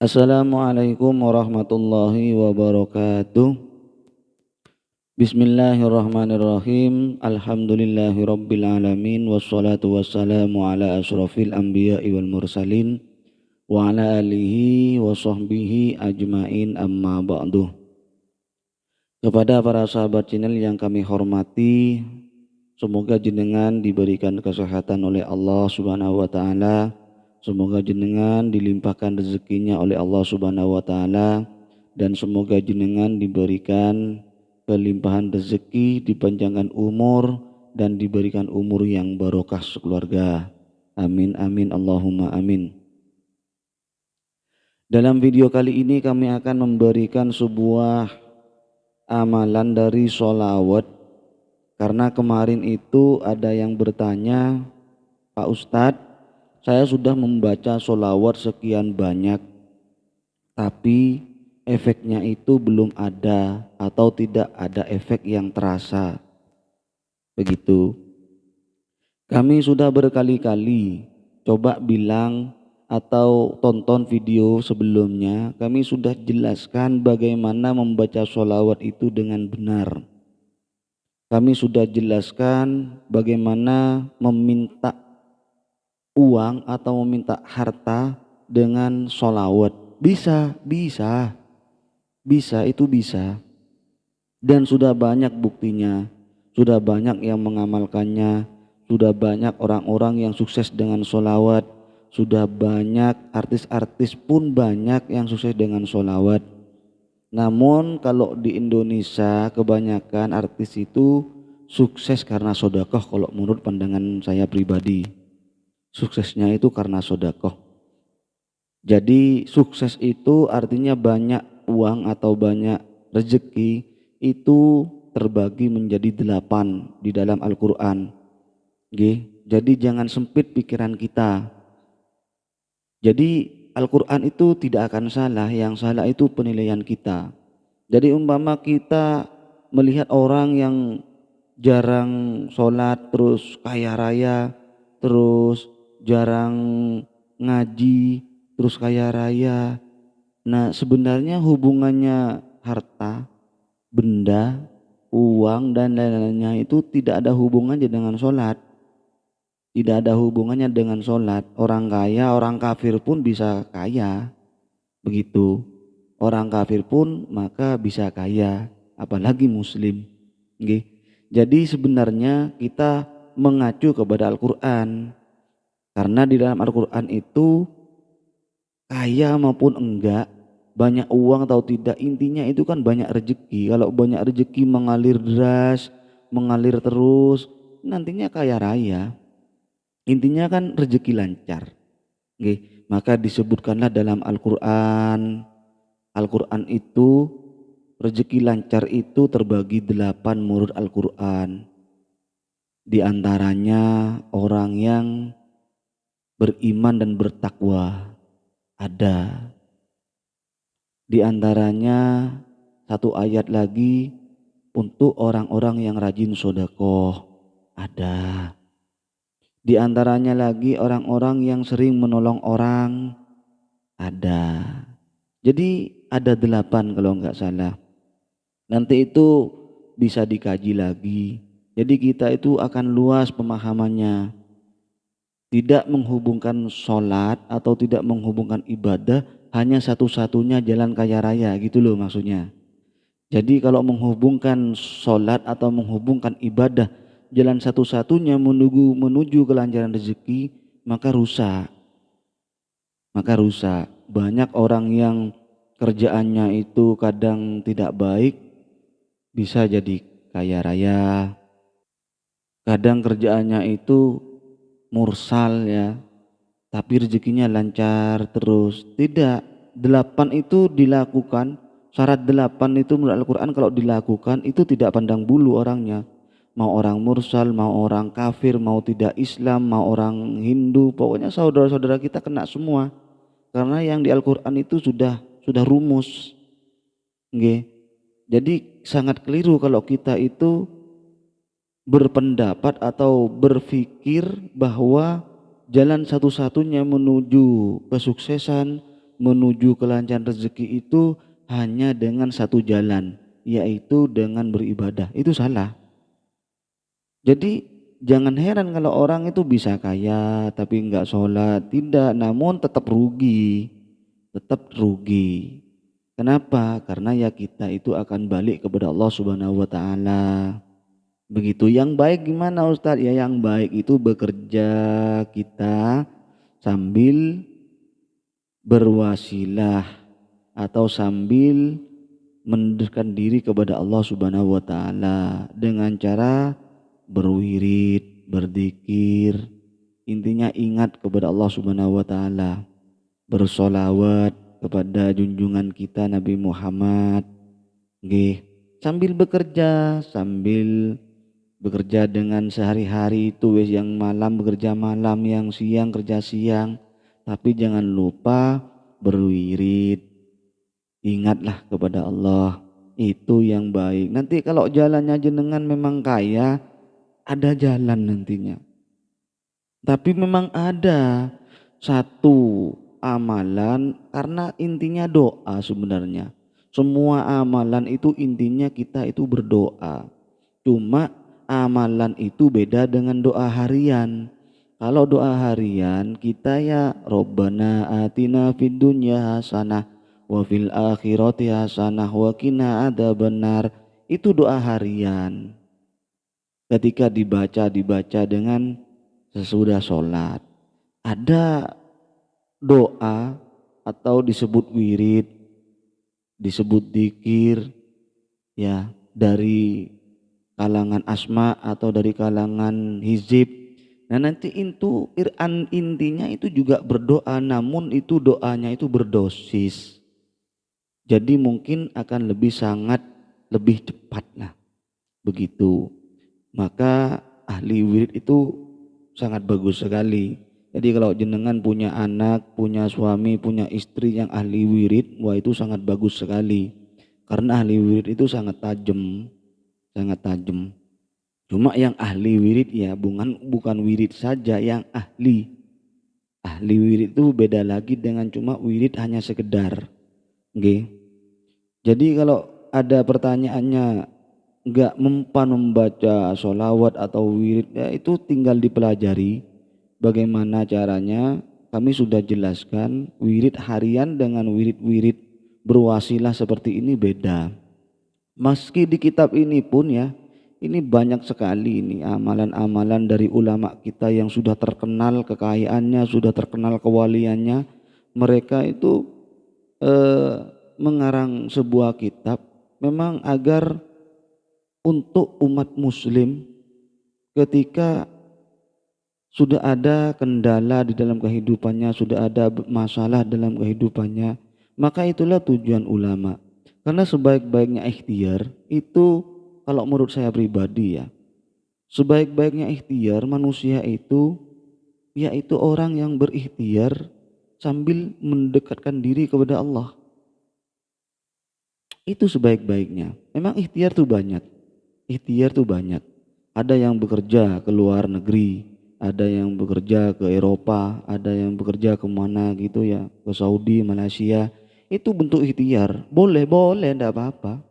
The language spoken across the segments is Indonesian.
Assalamualaikum warahmatullahi wabarakatuh. Bismillahirrahmanirrahim. Alhamdulillahirabbil alamin wassalatu wassalamu ala asyrafil anbiya'i wal mursalin wa ala alihi wa sahbihi ajmain amma ba'du. Kepada para sahabat channel yang kami hormati, semoga jenengan diberikan kesehatan oleh Allah Subhanahu wa taala. Semoga jenengan dilimpahkan rezekinya oleh Allah Subhanahu wa taala, dan semoga jenengan diberikan kelimpahan rezeki, dipanjangkan umur, dan diberikan umur yang barokah sekeluarga. Amin amin Allahumma amin. Dalam video kali ini kami akan memberikan sebuah amalan dari sholawat, karena kemarin itu ada yang bertanya, Pak Ustadz, saya sudah membaca sholawat sekian banyak, tapi efeknya itu belum ada atau tidak ada efek yang terasa. Begitu. Kami sudah berkali-kali coba bilang atau tonton video sebelumnya, kami sudah jelaskan bagaimana membaca sholawat itu dengan benar. Kami sudah jelaskan bagaimana meminta uang atau meminta harta dengan sholawat. Bisa, itu bisa. Dan sudah banyak buktinya, sudah banyak yang mengamalkannya, sudah banyak orang-orang yang sukses dengan sholawat, sudah banyak artis-artis pun banyak yang sukses dengan sholawat. Namun kalau di Indonesia kebanyakan artis itu sukses karena sedekah. Kalau menurut pandangan saya pribadi, suksesnya itu karena sedekah. Jadi sukses itu artinya banyak uang atau banyak rezeki itu terbagi menjadi 8 di dalam Al-Quran. Jadi jangan sempit pikiran kita. Jadi Al-Quran itu tidak akan salah, yang salah itu penilaian kita. Jadi umpama kita melihat orang yang jarang sholat terus kaya raya, terus jarang ngaji terus kaya raya. Nah, sebenarnya hubungannya harta, benda, uang dan lain-lainnya itu tidak ada hubungannya dengan sholat. Tidak ada hubungannya dengan sholat. Orang kaya, orang kafir pun bisa kaya. Begitu. Orang kafir pun maka bisa kaya, apalagi muslim. Jadi sebenarnya kita mengacu kepada Al-Quran. Karena di dalam Al-Quran itu kaya maupun enggak, banyak uang atau tidak, intinya itu kan banyak rezeki. Kalau banyak rezeki mengalir deras, mengalir terus, nantinya kaya raya. Intinya kan rezeki lancar. Maka disebutkanlah dalam Al-Quran, Al-Quran itu rezeki lancar itu terbagi 8 menurut Al-Quran. Di antaranya orang yang beriman dan bertakwa ada. Di antaranya satu ayat lagi untuk orang-orang yang rajin sedekah ada. Di antaranya lagi orang-orang yang sering menolong orang ada. Jadi ada 8 kalau nggak salah. Nanti itu bisa dikaji lagi. Jadi kita itu akan luas pemahamannya. Tidak menghubungkan sholat atau tidak menghubungkan ibadah hanya satu-satunya jalan kaya raya gitu loh maksudnya. Jadi kalau menghubungkan sholat atau menghubungkan ibadah jalan satu-satunya menuju kelancaran rezeki, maka rusak. Banyak orang yang kerjaannya itu kadang tidak baik bisa jadi kaya raya. Kadang kerjaannya itu mursal ya, tapi rezekinya lancar terus. Tidak, 8 itu dilakukan. Syarat 8 itu menurut Al-Quran kalau dilakukan itu tidak pandang bulu orangnya. Mau orang mursal, mau orang kafir, mau tidak Islam, mau orang Hindu, pokoknya saudara-saudara kita kena semua. Karena yang di Al-Quran itu sudah rumus. Jadi sangat keliru kalau kita itu berpendapat atau berpikir bahwa jalan satu-satunya menuju kesuksesan, menuju kelancaran rezeki itu hanya dengan satu jalan, yaitu dengan beribadah. Itu salah. Jadi jangan heran kalau orang itu bisa kaya tapi enggak sholat, tidak, namun tetap rugi, tetap rugi. Kenapa? Karena ya kita itu akan balik kepada Allah Subhanahu wa taala. Begitu. Yang baik gimana Ustadz? Ya yang baik itu bekerja kita sambil berwasilah atau sambil mendekatkan diri kepada Allah Subhanahu wa taala dengan cara berwirid, berzikir. Intinya ingat kepada Allah Subhanahu wa taala, bersolawat kepada junjungan kita Nabi Muhammad. Nggih, sambil bekerja dengan sehari-hari itu wis, yang malam bekerja malam, yang siang kerja siang, tapi jangan lupa berwirid, ingatlah kepada Allah, itu yang baik. Nanti kalau jalannya jenengan memang kaya, ada jalan nantinya, tapi memang ada satu amalan, karena intinya doa sebenarnya. Semua amalan itu intinya kita itu berdoa, cuma amalan itu beda dengan doa harian. Kalau doa harian kita ya Robbana atina fid dunya hasanah wa fil akhirati hasanah wa qina adzabannar. Itu doa harian. Ketika dibaca dengan sesudah sholat. Ada doa atau disebut wirid, disebut dzikir ya, dari kalangan asma atau dari kalangan hizib. Nah nanti itu intinya itu juga berdoa, namun itu doanya itu berdosis. Jadi mungkin akan lebih cepat lah begitu. Maka ahli wirid itu sangat bagus sekali. Jadi kalau jenengan punya anak, punya suami, punya istri yang ahli wirid, wah itu sangat bagus sekali. Karena ahli wirid itu sangat tajam. Cuma yang ahli wirid ya bukan wirid saja yang ahli. Ahli wirid itu beda lagi dengan cuma wirid hanya sekedar. Nggih. Jadi kalau ada pertanyaannya enggak mempan membaca sholawat atau wirid, ya itu tinggal dipelajari bagaimana caranya. Kami sudah jelaskan wirid harian dengan wirid-wirid berwasilah seperti ini beda. Meski di kitab ini pun ya, ini banyak sekali ini amalan-amalan dari ulama kita yang sudah terkenal kekayaannya, sudah terkenal kewaliannya. Mereka itu mengarang sebuah kitab memang agar untuk umat muslim ketika sudah ada kendala di dalam kehidupannya, sudah ada masalah dalam kehidupannya, maka itulah tujuan ulama. Karena sebaik-baiknya ikhtiar itu, kalau menurut saya pribadi ya, sebaik-baiknya ikhtiar manusia itu yaitu orang yang berikhtiar sambil mendekatkan diri kepada Allah. Itu sebaik-baiknya. Memang ikhtiar tuh banyak. Ada yang bekerja ke luar negeri, ada yang bekerja ke Eropa, ada yang bekerja kemana gitu ya, ke Saudi, Malaysia. Itu bentuk ikhtiar. Boleh, enggak apa-apa.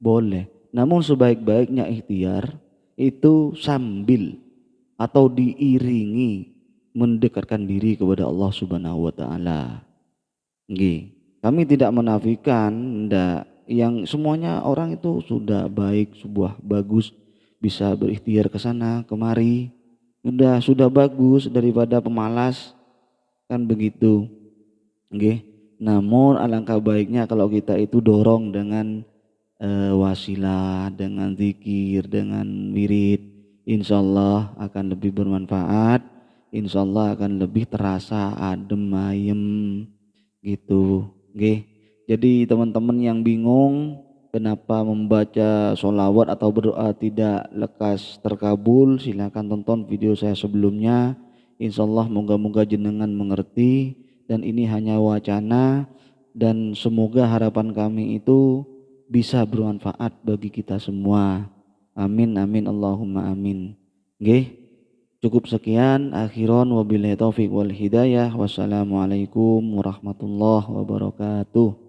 Boleh. Namun sebaik-baiknya ikhtiar itu sambil atau diiringi mendekatkan diri kepada Allah Subhanahu wa taala. Nggih. Kami tidak menafikan ndak, yang semuanya orang itu sudah baik, sebuah bagus, bisa berikhtiar ke sana kemari. Sudah bagus daripada pemalas, kan begitu. Nggih. Namun alangkah baiknya kalau kita itu dorong dengan wasilah, dengan zikir, dengan wirid, insyaallah akan lebih bermanfaat, insyaallah akan lebih terasa adem ayem gitu. Nggih. Jadi teman-teman yang bingung kenapa membaca sholawat atau berdoa tidak lekas terkabul, silakan tonton video saya sebelumnya. Insyaallah moga-moga jenengan mengerti, dan ini hanya wacana, dan semoga harapan kami itu bisa bermanfaat bagi kita semua. Amin amin Allahumma amin. Nggih. Cukup sekian, akhiron wabillahi taufiq wal hidayah. Wassalamualaikum warahmatullahi wabarakatuh.